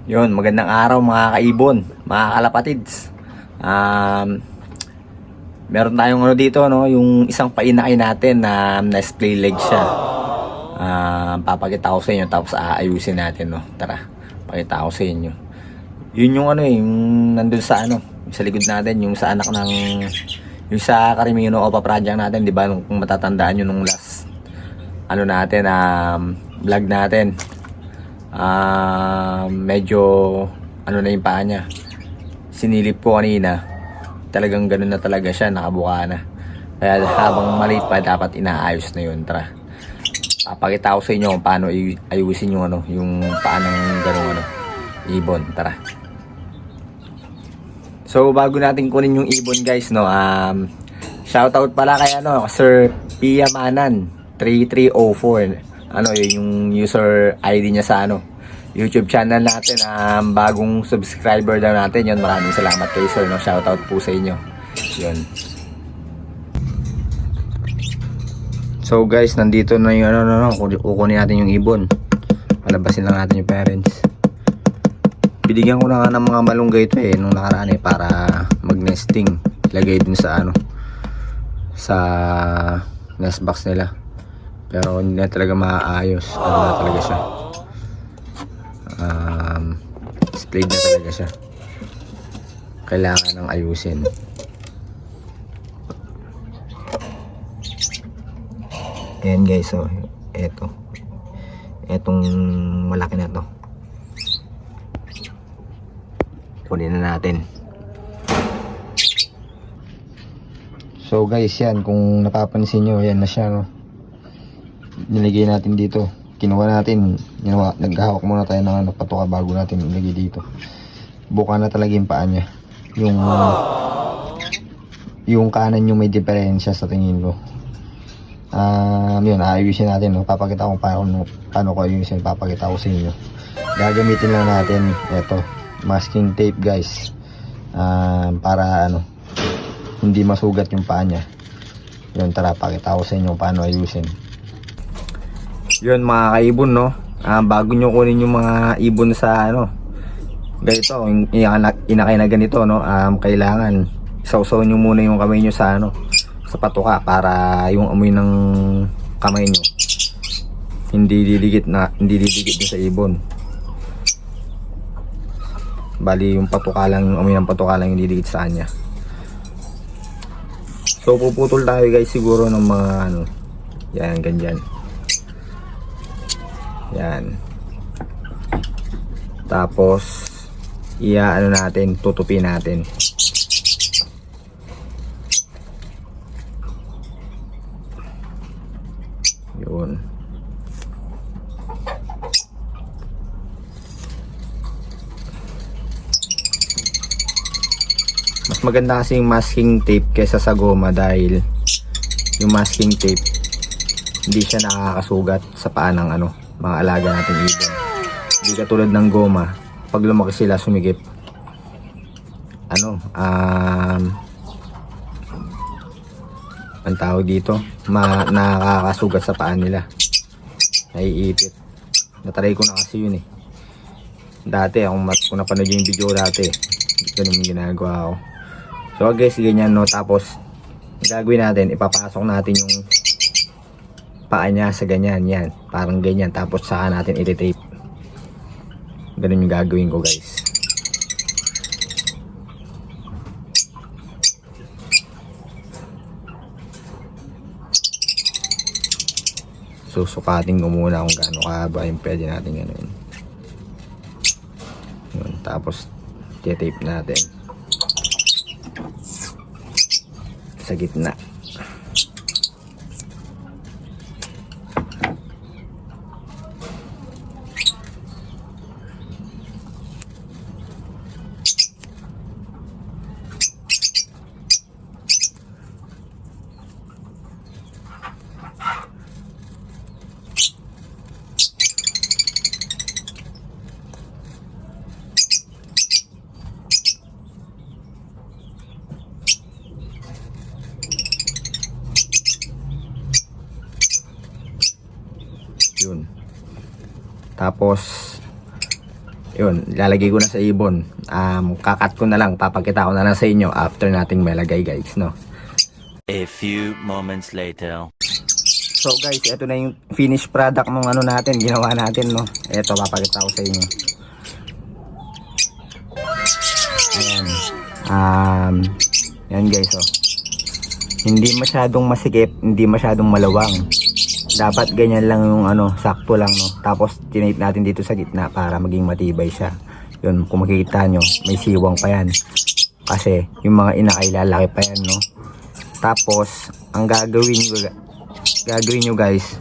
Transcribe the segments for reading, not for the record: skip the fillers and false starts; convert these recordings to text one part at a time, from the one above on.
Yun, magandang araw mga kaibon, mga kalapatids. Meron tayong ano dito, no, yung isang painakay natin na na-splay leg siya. Papakita ko sa inyo tapos aayusin natin, no. Tara, pakita ko sa inyo. Yun yung ano yung nandun sa ano, sa likod natin, yung sa anak ng yung sa Carimino Opa project natin, 'di ba? Kung matatandaan niyo nung last ano natin, vlog natin. Medyo ano na yung paa niya, sinilip ko kanina, talagang ganun na talaga siya, nakabuka na, kaya habang maliit pa dapat inaayos na yun. Tara, papakita ko sa inyo kung paano ayusin yung ano, yung paa ng ganung ano, ibon. Tara. So bago natin kunin yung ibon guys, no, shoutout pala kay ano, Sir Pia Manan 3304. Ano yung user ID niya sa ano, YouTube channel natin. Bagong subscriber daw natin yun. Maraming salamat kay sir, no? Shoutout po sa inyo yun. So guys, nandito na yung ano, kukunin natin yung ibon. Palabasin lang natin yung parents. Binigyan ko na nga ng mga malunggay ito nung nakaraan para mag nesting. Ilagay dun sa ano, sa nest box nila. Pero hindi na talaga maayos. Ano na talaga siya, splayed na talaga siya. Kailangan ng ayusin. Ayan guys, so etong malaki na to, kunin na natin. So guys, yan, kung napapansin nyo, yan na siya, no? Nilagay natin dito, kinuha natin, naghahawak muna tayo ng ano, patuka bago natin ilagay dito. Buka na talaga yung paa niya, yung kanan yung may diferensya sa tingin ko. Yun, aayusin natin, no? Papakita ko paano ko ayusin, papakita ko sa inyo. Gagamitin lang natin ito, masking tape guys, para ano, hindi masugat yung paa niya. Yun, tara, pakita ko sa inyo paano ayusin. Yun mga kaibon, no, bago nyo kunin yung mga ibon sa ano, ganito, inakay na ganito, no, kailangan sausaw nyo muna yung kamay nyo sa ano, sa patuka, para yung amoy ng kamay nyo hindi didikit dun sa ibon. Bali yung patuka lang, yung amoy ng patuka lang yung didikit sa kanya. So puputol tayo guys siguro ng mga ano, yan, ganyan. Yan. Tapos ano natin, tutupin natin. Yun. Mas maganda kasi yung masking tape kaysa sa goma, dahil yung masking tape hindi siya nakakasugat sa paa ng ano, mga alaga nating ibon. Hindi katulad ng goma, pag lumaki sila, sumigip, ano, ang tawag dito, nakakasugat sa paa nila, naiipit. Natry ko na kasi yun dati, kung napanood yung video dati, ganun yung ginagawa ko. So guys, ganyan, no. Tapos gagawin natin, ipapasok natin yung paa niya sa ganyan, yan, parang ganyan, tapos saka natin i-tape. Ganun yung gagawin ko guys. Susukatin ko muna kung gaano kahaba yung pwede natin gano'n. Yun, tapos i-tape natin sa gitna. Yun. Tapos Yun, lalagay ko na sa ibon. Kakat ko na lang, papakita ko na lang sa inyo after nating melagay guys, no. A few moments later. So guys, ito na yung finished product ng ano natin, ginawa natin, no. Ito, papakita ko sa inyo. Ayan. Yan guys, oh. Hindi masyadong masikip, hindi masyadong malawang. Dapat ganyan lang yung ano, sakto lang, no. Tapos tinape natin dito sa gitna para maging matibay siya. Yun, kung makikita nyo, may siwang pa yan. Kasi yung mga inakay lalaki pa yan, no. Tapos ang gagawin nyo guys,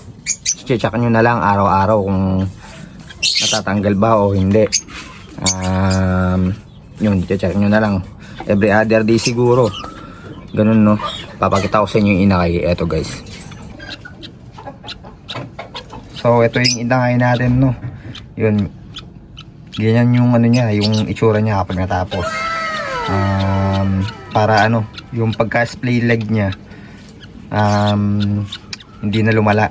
check nyo na lang araw-araw kung natatanggal ba o hindi. Yun, check nyo na lang every other day siguro, ganun, no. Papakita ko sa inyo yung inakay. Eto guys, so ito yung inakay natin, no. Yun, ganyan yung ano niya, yung itsura niya kapag natapos. Para ano, yung pagka-splay leg niya hindi na lumala.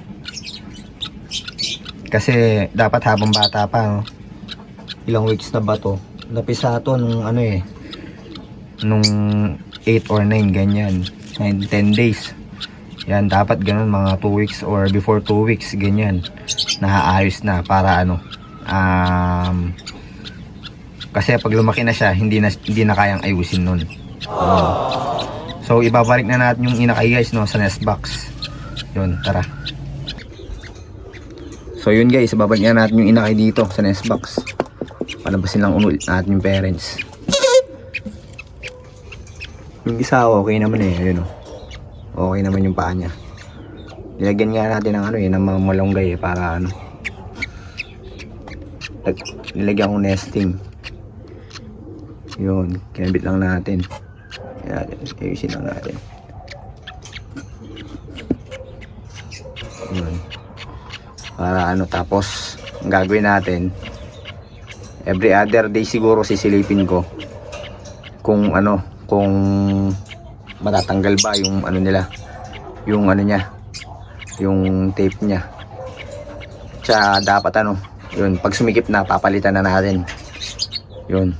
Kasi dapat habang bata pa, no? Ilang weeks na ba to? Napisa to nung ano nung 8 or 9 ganyan, 9, 10 days. Yan, dapat ganun mga 2 weeks or before 2 weeks ganyan, naaayos na para ano, kasi pag lumaki na siya, hindi na kayang ayusin nun. So ibabalik na natin yung inakay guys, no, sa nest box. Yun, tara. So yun guys, ibabalik na natin yung inakay dito sa nest box. Palabasin lang ulit natin yung parents. Yung isa okay naman ayun, no. Okay naman yung paa niya. Nilagyan nga natin ng ano ng mga malunggay para ano, nilagyan kong nesting. Yun, kinabit lang natin. Ayusin lang natin. Yun. Para ano, tapos ang gagawin natin, every other day siguro sisilipin ko kung ano, kung matatanggal ba yung ano nila, yung ano niya, yung tape niya. Tsaka dapat ano, yun, pag sumikip na, papalitan na natin. Yun.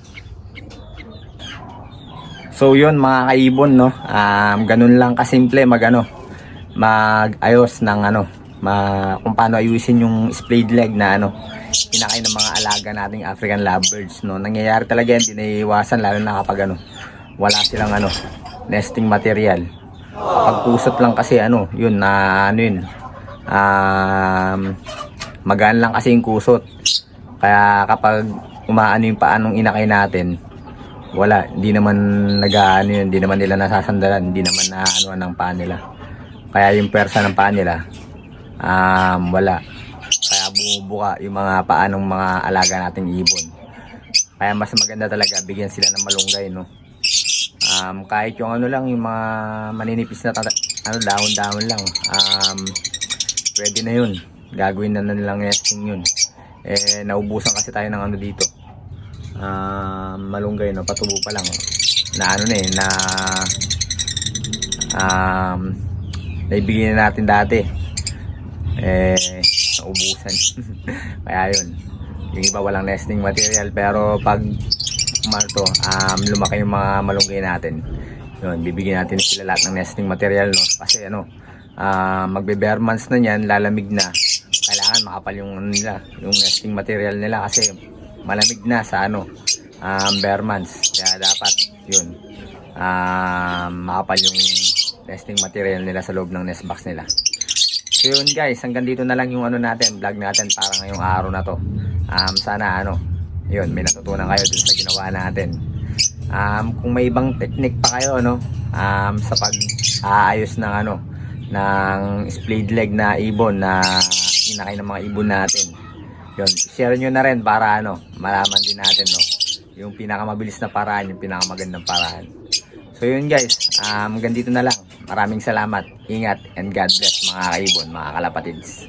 So yun mga kaibon, no, ganun lang kasimple mag-ayos ng ano, kung paano ayusin yung splayed leg na ano, inakay ng mga alaga nating African lovebirds, no. Nangyayari talaga yan, dinaiwasan, lalo na kapag ano, wala silang ano, nesting material. Kapag kusot lang kasi ano, yun na ano yun, magaan lang kasi yung kusot. Kaya kapag umaano yung paanong inakay natin, wala, hindi naman nag-aano yun, hindi naman nila nasasandalan, hindi naman naano ng paa nila. Kaya yung persa ng paa nila, wala. Kaya bumubuka yung mga paa ng mga alaga nating ibon. Kaya mas maganda talaga bigyan sila ng malunggay, no. Kahit yung ano lang, yung mga maninipis na ano, dahon-dahon lang, pwede na yun. Gagawin na nilang nesting yun. Naubusan kasi tayo ng ano dito, malunggay, no, patubo pa lang, na ano na na naibigyan na natin dati, naubusan. Kaya yun, yung iba walang nesting material, pero pag lumaki yung mga malunggay natin, yun, bibigyan natin sila lahat ng nesting material, no, kasi ano, magbe-bare months na yan, lalamig na, kailangan makapal yung ano nila, yung nesting material nila, kasi malamig na sa ano, bare months. Kaya dapat yun, makapal yung nesting material nila sa loob ng nest box nila. So yun guys, hanggang dito na lang yung ano natin, vlog natin para ngayong araw na to. Sana ano, yun, may natutunan kayo dun sa ginawa natin. Kung may ibang technique pa kayo, no, sa pag-aayos ng ano, ng splayed leg na ibon na inakay ng mga ibon natin, yun, share nyo na rin para ano, malaman din natin, no, yung pinakamabilis na paraan, yung pinakamagandang paraan. So yun guys, hanggang dito na lang. Maraming salamat, ingat, and God bless mga kaibon, mga kalapatids.